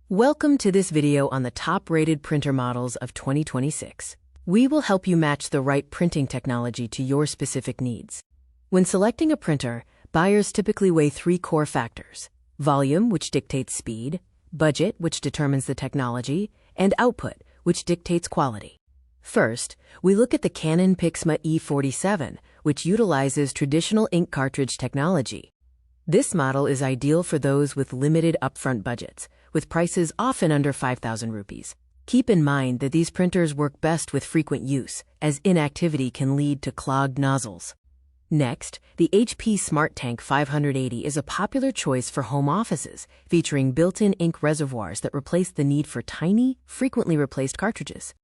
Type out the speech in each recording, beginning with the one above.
Welcome to this video on the top-rated printer models of 2026. We will help you match the right printing technology to your specific needs. When selecting a printer, buyers typically weigh three core factors: volume, which dictates speed; budget, which determines the technology; and output, which dictates quality. First, we look at the Canon Pixma E47, which utilizes traditional ink cartridge technology. This model is ideal for those with limited upfront budgets, with prices often under 5,000 rupees. Keep in mind that these printers work best with frequent use, as inactivity can lead to clogged nozzles. Next, the HP SmartTank 580 is a popular choice for home offices, featuring built-in ink reservoirs that replace the need for tiny, frequently replaced cartridges.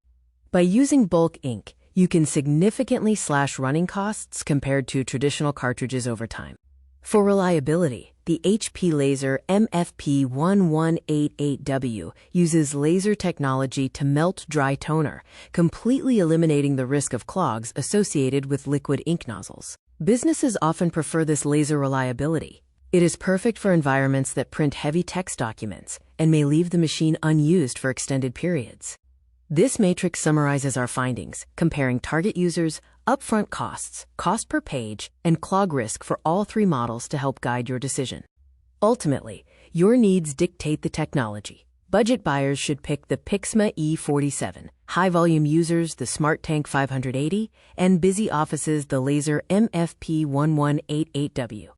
By using bulk ink, you can significantly slash running costs compared to traditional cartridges over time. For reliability, the HP Laser MFP 1188W uses laser technology to melt dry toner, completely eliminating the risk of clogs associated with liquid ink nozzles. Businesses often prefer this laser reliability. It is perfect for environments that print heavy text documents and may leave the machine unused for extended periods. This matrix summarizes our findings, comparing target users, upfront costs, cost per page, and clog risk for all three models to help guide your decision. Ultimately, your needs dictate the technology. Budget buyers should pick the Pixma E47, high-volume users the SmartTank 580, and busy offices the Laser MFP 1188W.